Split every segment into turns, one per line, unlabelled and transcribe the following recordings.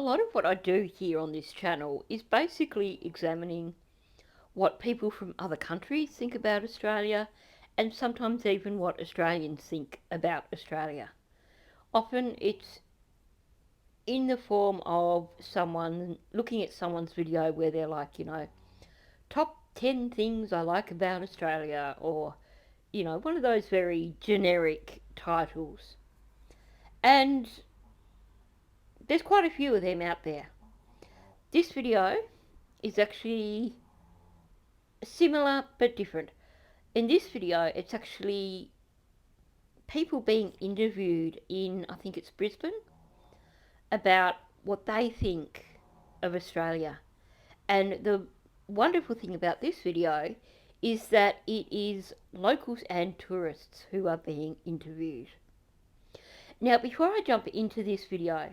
a lot of what I do here on this channel is basically examining what people from other countries think about Australia, and sometimes even what Australians think about Australia. Often it's in the form of someone looking at someone's video where they're like, top 10 things I like about Australia, or, one of those very generic titles. And there's quite a few of them out there. This video is actually similar but different. In this video, it's actually people being interviewed in, I think it's Brisbane, about what they think of Australia. And the wonderful thing about this video is that it is locals and tourists who are being interviewed. Now, before I jump into this video,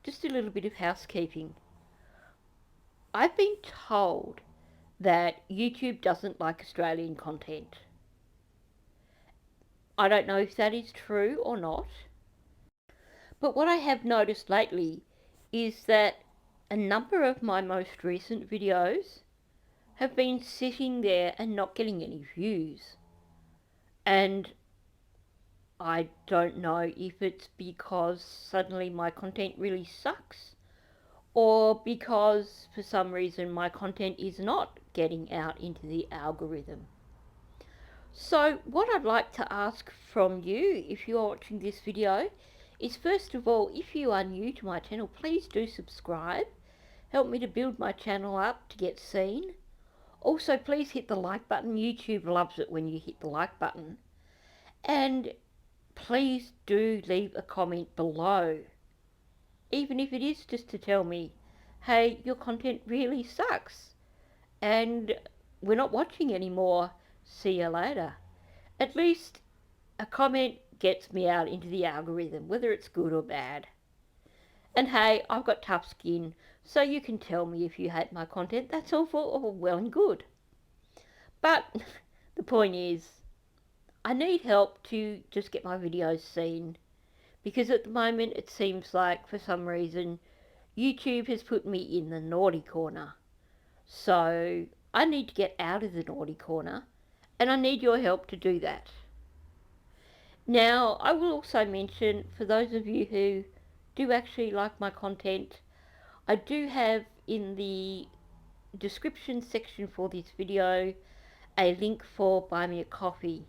just a little bit of housekeeping. I've been told that YouTube doesn't like Australian content. I don't know if that is true or not, but what I have noticed lately is that a number of my most recent videos have been sitting there and not getting any views. And I don't know if it's because suddenly my content really sucks, or because for some reason my content is not getting out into the algorithm. So what I'd like to ask from you, if you're watching this video, is first of all, if you are new to my channel, please do subscribe. Help me to build my channel up to get seen. Also, please hit the like button. YouTube loves it when you hit the like button. And please do leave a comment below, even if it is just to tell me, hey, your content really sucks and we're not watching anymore. See you later. At least a comment gets me out into the algorithm, whether it's good or bad. And hey, I've got tough skin, so you can tell me if you hate my content. That's all well and good. But the point is, I need help to just get my videos seen, because at the moment it seems like for some reason YouTube has put me in the naughty corner. So I need to get out of the naughty corner, and I need your help to do that. Now, I will also mention, for those of you who do actually like my content, I do have in the description section for this video a link for Buy Me a Coffee.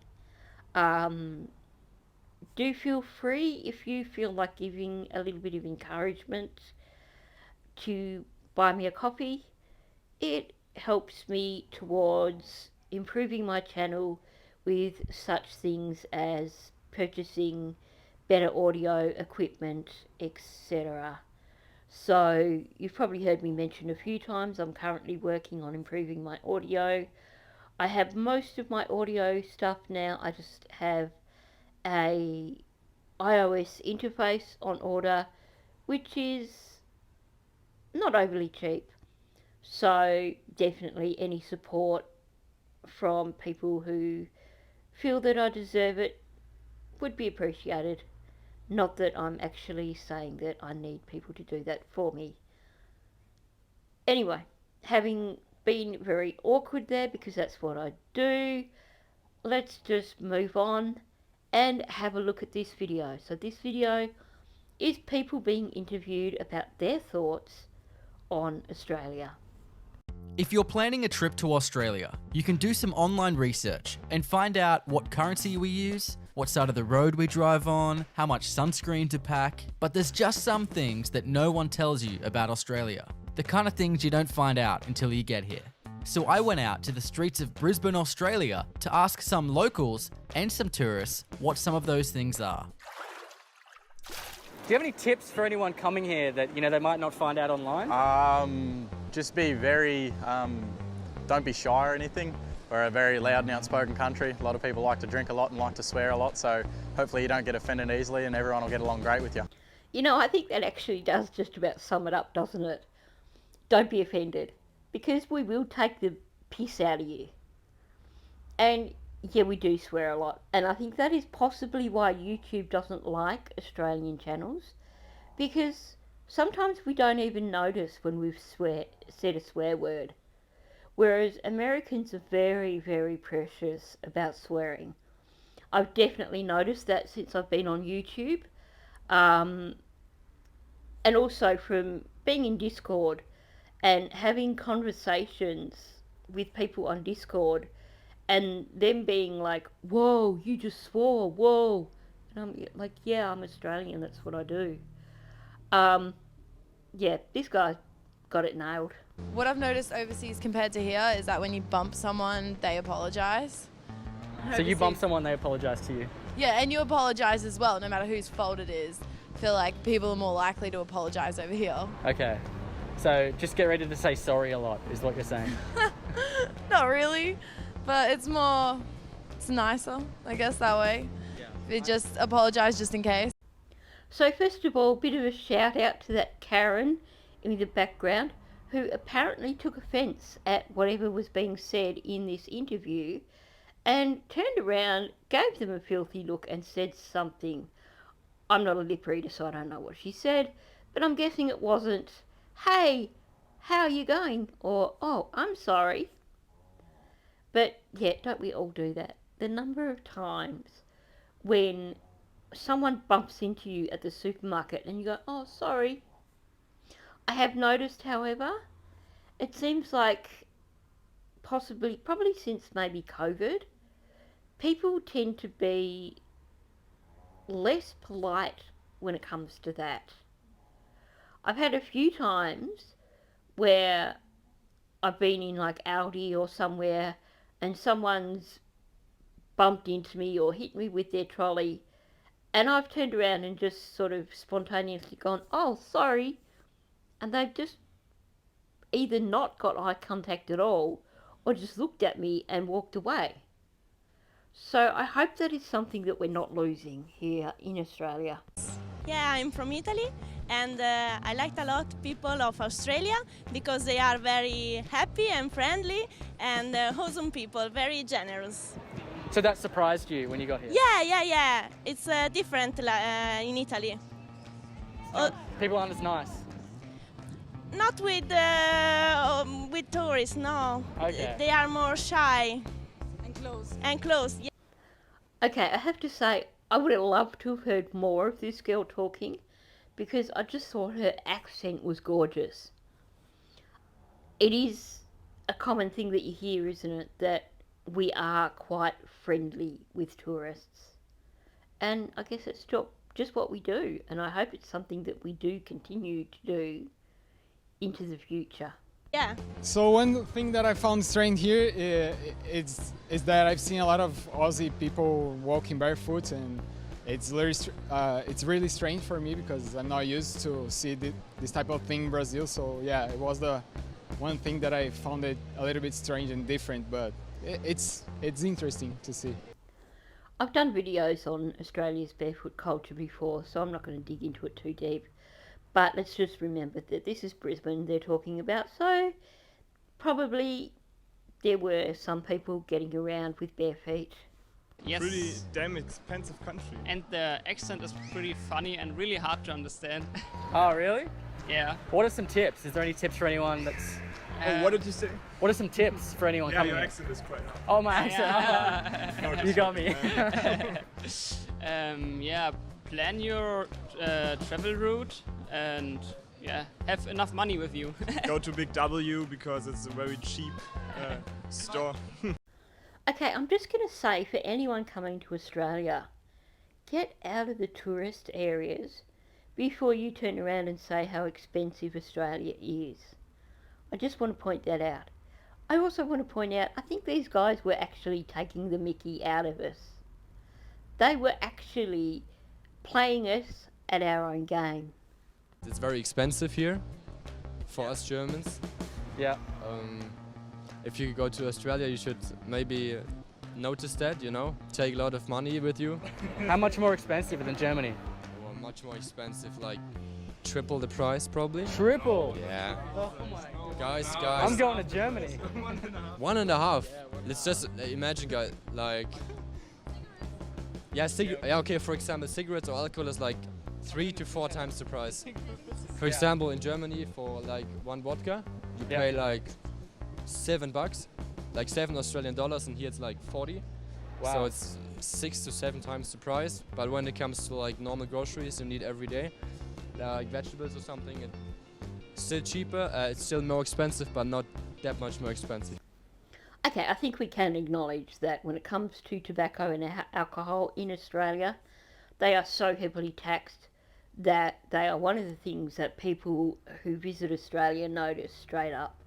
Do feel free, if you feel like giving a little bit of encouragement, to buy me a coffee. It helps me towards improving my channel with such things as purchasing better audio equipment, etc. So you've probably heard me mention a few times, I'm currently working on improving my audio. I have most of my audio stuff now. I just have a iOS interface on order, which is not overly cheap. So definitely any support from people who feel that I deserve it would be appreciated. Not that I'm actually saying that I need people to do that for me. Anyway, having been very awkward there, because that's what I do, let's just move on and have a look at this video. So this video is people being interviewed about their thoughts on Australia.
If you're planning a trip to Australia, you can do some online research and find out what currency we use, what side of the road we drive on, how much sunscreen to pack. But there's just some things that no one tells you about Australia. The kind of things you don't find out until you get here. So I went out to the streets of Brisbane, Australia to ask some locals and some tourists what some of those things are.
Do you have any tips for anyone coming here that, they might not find out online?
Just be very, don't be shy or anything. We're a very loud and outspoken country. A lot of people like to drink a lot and like to swear a lot, so hopefully you don't get offended easily and everyone will get along great with you.
I think that actually does just about sum it up, doesn't it? Don't be offended, because we will take the piss out of you. And yeah, we do swear a lot, and I think that is possibly why YouTube doesn't like Australian channels, because Sometimes we don't even notice when we've said a swear word, whereas Americans are very, very precious about swearing. I've definitely noticed that since I've been on YouTube, and also from being in Discord and having conversations with people on Discord and them being like, whoa, you just swore, whoa. And I'm like, yeah, I'm Australian, that's what I do. Yeah, this guy got it nailed.
What I've noticed overseas compared to here is that when you bump someone, they apologise.
So you bump someone, they apologise to you?
Yeah, and you apologise as well, no matter whose fault it is. I feel like people are more likely to apologise over here.
Okay. So just get ready to say sorry a lot, is what you're saying?
Not really, but it's nicer, I guess, that way.
Yeah.
We just apologise just in case.
So first of all, a bit of a shout out to that Karen in the background who apparently took offence at whatever was being said in this interview and turned around, gave them a filthy look and said something. I'm not a lip reader, so I don't know what she said, but I'm guessing it wasn't, hey, how are you going? Or, oh, I'm sorry. But yeah, don't we all do that? The number of times when someone bumps into you at the supermarket and you go, oh, sorry. I have noticed, however, it seems like probably since maybe COVID, people tend to be less polite when it comes to that. I've had a few times where I've been in like Aldi or somewhere and someone's bumped into me or hit me with their trolley and I've turned around and just sort of spontaneously gone, oh, sorry. And they've just either not got eye contact at all or just looked at me and walked away. So I hope that is something that we're not losing here in Australia.
Yeah, I'm from Italy and I liked a lot people of Australia because they are very happy and friendly and awesome people, very generous.
So that surprised you when you got here?
Yeah. It's different in Italy.
People aren't as nice?
Not with tourists, no.
Okay.
They are more shy. And close, yeah.
Okay, I have to say, I would have loved to have heard more of this girl talking because I just thought her accent was gorgeous. It is a common thing that you hear, isn't it, that we are quite friendly with tourists. And I guess it's just what we do, and I hope it's something that we do continue to do into the future.
Yeah.
So one thing that I found strange here is that I've seen a lot of Aussie people walking barefoot, and it's really strange for me because I'm not used to see this type of thing in Brazil. So yeah, it was the one thing that I found it a little bit strange and different, but it's interesting to see.
I've done videos on Australia's barefoot culture before, so I'm not going to dig into it too deep. But let's just remember that this is Brisbane they're talking about, so probably there were some people getting around with bare feet.
Yes.
Pretty damn expensive country.
And the accent is pretty funny and really hard to understand.
Oh, really?
Yeah.
What are some tips? Is there any tips for anyone that's...
Oh, what did you say?
What are some tips for anyone
Yeah,
coming
your
here?
accent is quite hard.
Oh, my accent.
No,
You got me.
Yeah, plan your travel route and yeah, have enough money with you.
Go to Big W because it's a very cheap store.
Okay, I'm just going to say for anyone coming to Australia, get out of the tourist areas before you turn around and say how expensive Australia is. I just want to point that out. I also want to point out, I think these guys were actually taking the mickey out of us. They were actually playing us at our own game.
It's very expensive here for us Germans.
Yeah.
If you go to Australia, you should maybe notice that, you know, take a lot of money with you.
How much more expensive than Germany?
Or much more expensive, like triple the price probably.
Triple?
Yeah.
Oh my God.
Guys.
I'm going to Germany.
1.5. Let's just imagine, guys, like, yeah, okay, for example, cigarettes or alcohol is like 3 to 4 times the price. For example, in Germany, for like one vodka, you pay like $7, like $7 Australian, and here it's like 40.
Wow.
So it's 6 to 7 times the price. But when it comes to like normal groceries you need every day, like vegetables or something, it's still cheaper. It's still more expensive, but not that much more expensive.
Okay, I think we can acknowledge that when it comes to tobacco and alcohol in Australia, they are so heavily taxed that they are one of the things that people who visit Australia notice straight up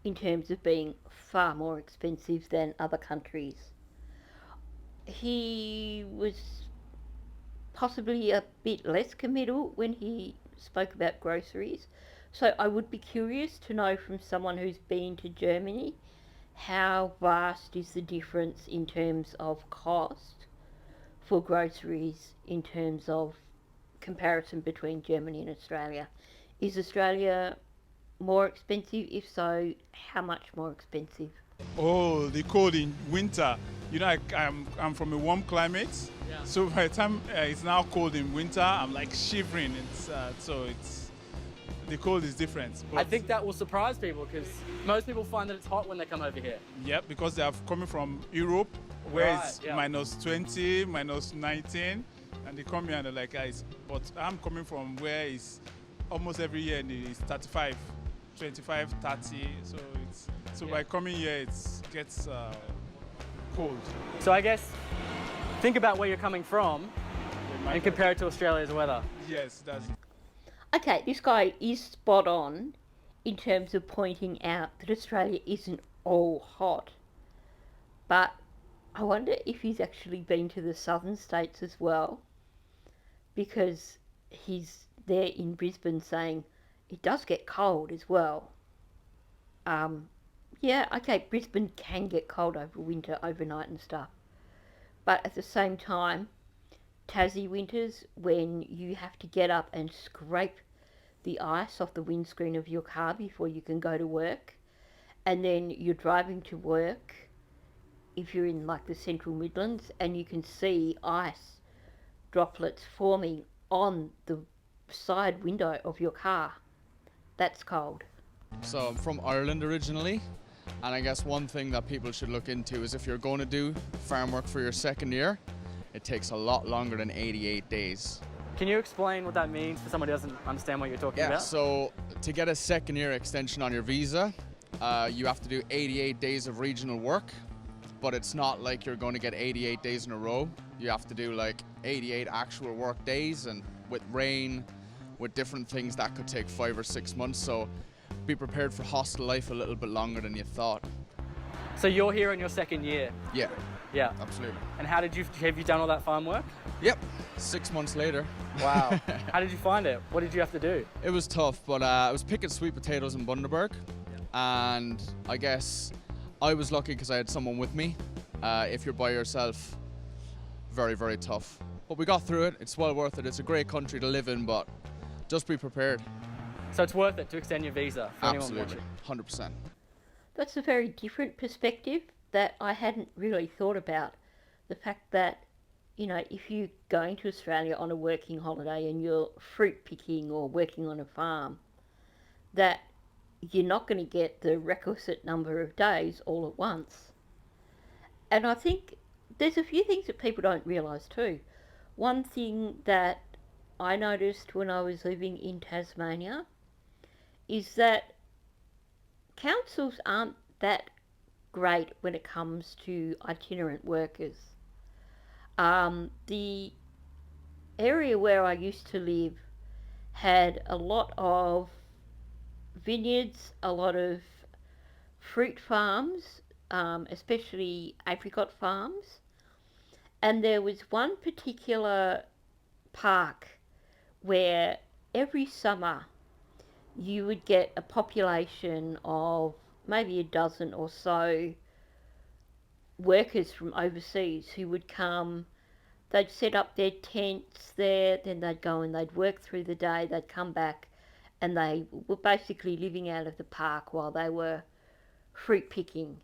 in terms of being far more expensive than other countries. He was possibly a bit less committal when he spoke about groceries, so I would be curious to know from someone who's been to Germany how vast is the difference in terms of cost for groceries in terms of comparison between Germany and Australia. Is Australia more expensive? If so, how much more expensive?
Oh, the cold in winter. You know, I'm from a warm climate, so by the time it's now cold in winter, I'm like shivering. The cold is different.
I think that will surprise people because most people find that it's hot when they come over here.
Yep, because they are coming from Europe, where
Right,
it's
yeah.
minus 20, minus 19, and they come here and they're like, guys, but I'm coming from where it's almost every year and it's 35, 25, 30. So by coming here, it gets cold.
So I guess think about where you're coming from and compare it to Australia's weather.
Yes, that's it.
Okay, this guy is spot on in terms of pointing out that Australia isn't all hot. But I wonder if he's actually been to the southern states as well, because he's there in Brisbane saying it does get cold as well. Yeah, okay, Brisbane can get cold over winter, overnight and stuff. But at the same time, Tassie winters, when you have to get up and scrape the ice off the windscreen of your car before you can go to work, and then you're driving to work, if you're in like the Central Midlands, and you can see ice droplets forming on the side window of your car. That's cold.
So I'm from Ireland originally, and I guess one thing that people should look into is if you're going to do farm work for your second year, it takes a lot longer than 88 days.
Can you explain what that means for someone who doesn't understand what you're talking about?
So to get a second year extension on your visa, you have to do 88 days of regional work, but it's not like you're going to get 88 days in a row. You have to do like 88 actual work days, and with rain, with different things, that could take 5 or 6 months. So be prepared for hostel life a little bit longer than you thought.
So you're here in your second year?
Yeah.
Yeah.
Absolutely.
And have you done all that farm work?
Yep. 6 months later.
Wow. How did you find it? What did you have to do?
It was tough, but I was picking sweet potatoes in Bundaberg, and I guess I was lucky because I had someone with me. If you're by yourself, very, very tough. But we got through it. It's well worth it. It's a great country to live in, but just be prepared.
So it's worth it to extend your visa for anyone
Absolutely,
watching?
100%.
That's a very different perspective that I hadn't really thought about. The fact that, you know, if you're going to Australia on a working holiday and you're fruit picking or working on a farm, that you're not going to get the requisite number of days all at once. And I think there's a few things that people don't realise too. One thing that I noticed when I was living in Tasmania is that councils aren't that great when it comes to itinerant workers. The area where I used to live had a lot of vineyards, a lot of fruit farms, especially apricot farms, and there was one particular park where every summer you would get a population of maybe a dozen or so workers from overseas who would come. They'd set up their tents there, then they'd go and they'd work through the day, they'd come back, and they were basically living out of the park while they were fruit picking.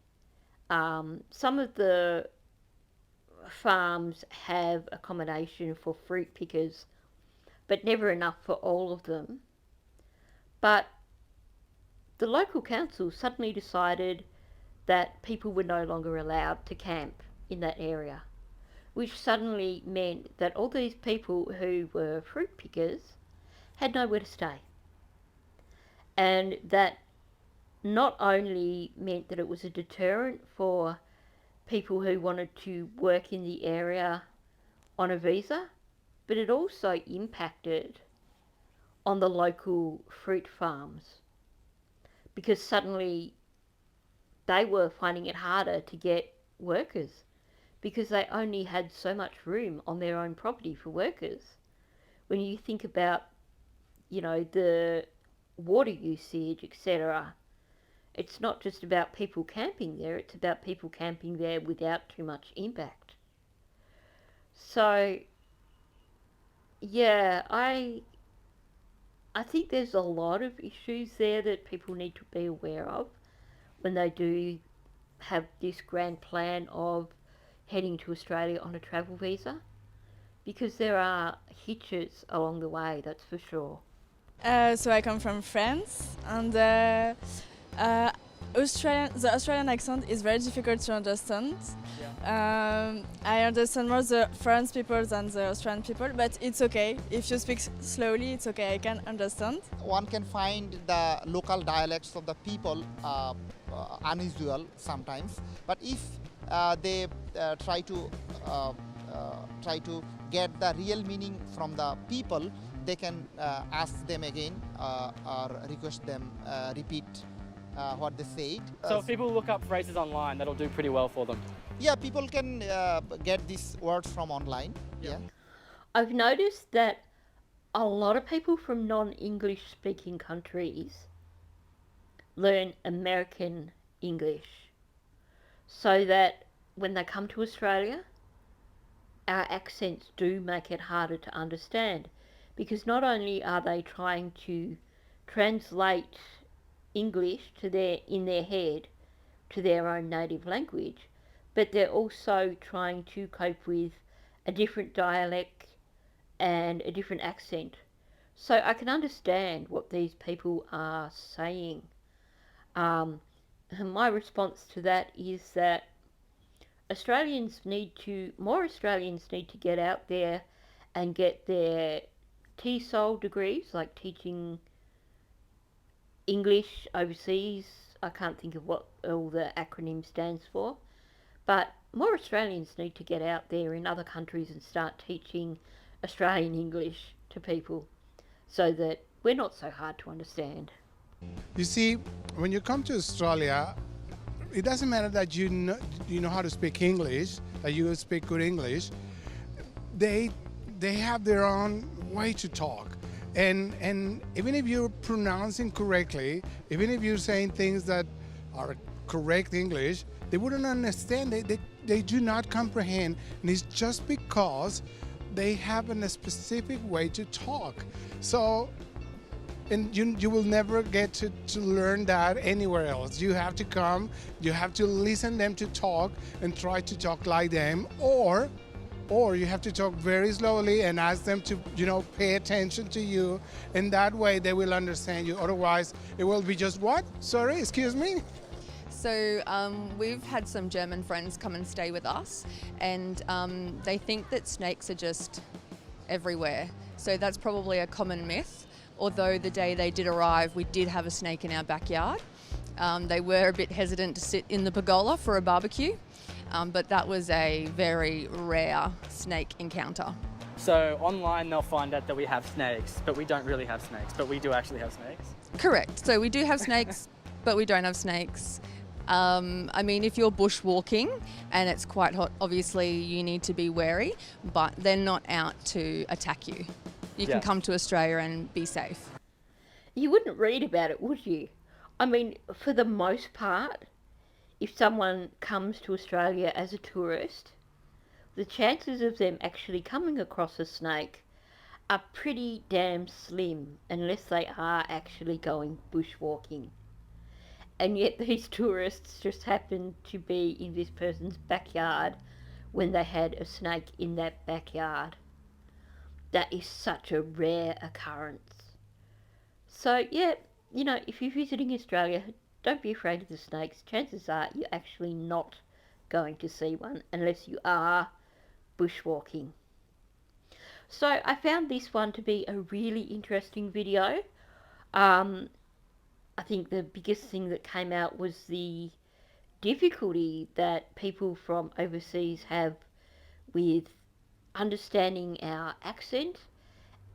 Some of the farms have accommodation for fruit pickers, but never enough for all of them. But the local council suddenly decided that people were no longer allowed to camp in that area, which suddenly meant that all these people who were fruit pickers had nowhere to stay. And that not only meant that it was a deterrent for people who wanted to work in the area on a visa, but it also impacted on the local fruit farms, because suddenly they were finding it harder to get workers because they only had so much room on their own property for workers. When you think about, the water usage, etc., it's not just about people camping there, it's about people camping there without too much impact. So, yeah, I think there's a lot of issues there that people need to be aware of when they do have this grand plan of heading to Australia on a travel visa, because there are hitches along the way, that's for sure.
So I come from France, and the Australian accent is very difficult to understand. I understand more the French people than the Australian people, but it's okay. If you speak slowly, it's okay, I can understand.
One can find the local dialects of the people unusual sometimes, but if they try to get the real meaning from the people, they can ask them again or request them repeat what they said.
So if people look up phrases online, that'll do pretty well for them.
Yeah, people can get these words from online. Yeah.
I've noticed that a lot of people from non-English speaking countries learn American English so that when they come to Australia, our accents do make it harder to understand, because not only are they trying to translate English in their head to their own native language, but they're also trying to cope with a different dialect and a different accent. So I can understand what these people are saying. My response to that is that more Australians need to get out there and get their TESOL degrees, like teaching English overseas. I can't think of what all the acronym stands for, but more Australians need to get out there in other countries and start teaching Australian English to people so that we're not so hard to understand.
You see, when you come to Australia, it doesn't matter that you know how to speak English, that you speak good English. They have their own way to talk. And even if you're pronouncing correctly, even if you're saying things that are correct English, they wouldn't understand. They do not comprehend. And it's just because they have a specific way to talk. So, and you will never get to learn that anywhere else. You have to come, you have to listen them to talk and try to talk like them, or you have to talk very slowly and ask them to, pay attention to you, and that way they will understand you. Otherwise, it will be just, what? Sorry, excuse me?
So we've had some German friends come and stay with us, and they think that snakes are just everywhere. So that's probably a common myth, although the day they did arrive, we did have a snake in our backyard. They were a bit hesitant to sit in the pergola for a barbecue. But that was a very rare snake encounter.
So online they'll find out that we have snakes, but we don't really have snakes, but we do actually have snakes.
Correct. So we do have snakes, but we don't have snakes. If you're bushwalking and it's quite hot, obviously you need to be wary, but they're not out to attack you. You can come to Australia and be safe.
You wouldn't read about it, would you? For the most part, if someone comes to Australia as a tourist, the chances of them actually coming across a snake are pretty damn slim, unless they are actually going bushwalking. And yet these tourists just happened to be in this person's backyard when they had a snake in that backyard. That is such a rare occurrence. So yeah, you know, if you're visiting Australia, don't be afraid of the snakes. Chances are you're actually not going to see one unless you are bushwalking. So I found this one to be a really interesting video. I think the biggest thing that came out was the difficulty that people from overseas have with understanding our accent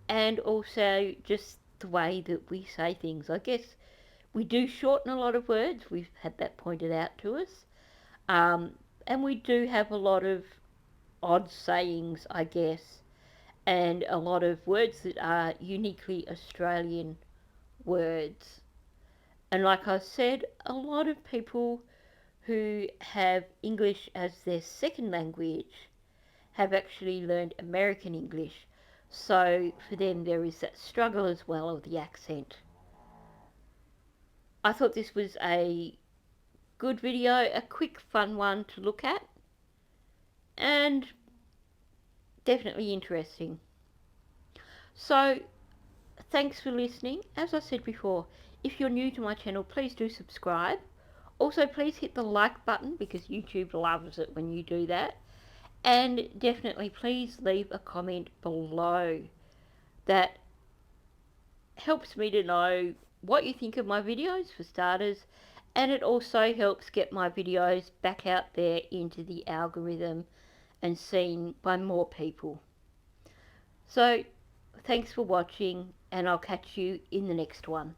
and also just the way that we say things. I guess we do shorten a lot of words. We've had that pointed out to us. And we do have a lot of odd sayings, I guess, and a lot of words that are uniquely Australian words. And like I said, a lot of people who have English as their second language have actually learned American English. So for them there is that struggle as well of the accent. I thought this was a good video, a quick fun one to look at, and definitely interesting. So thanks for listening. As I said before, if you're new to my channel, please do subscribe. Also, please hit the like button because YouTube loves it when you do that. And definitely please leave a comment below. That helps me to know what you think of my videos for starters, and it also helps get my videos back out there into the algorithm and seen by more people. So thanks for watching, and I'll catch you in the next one.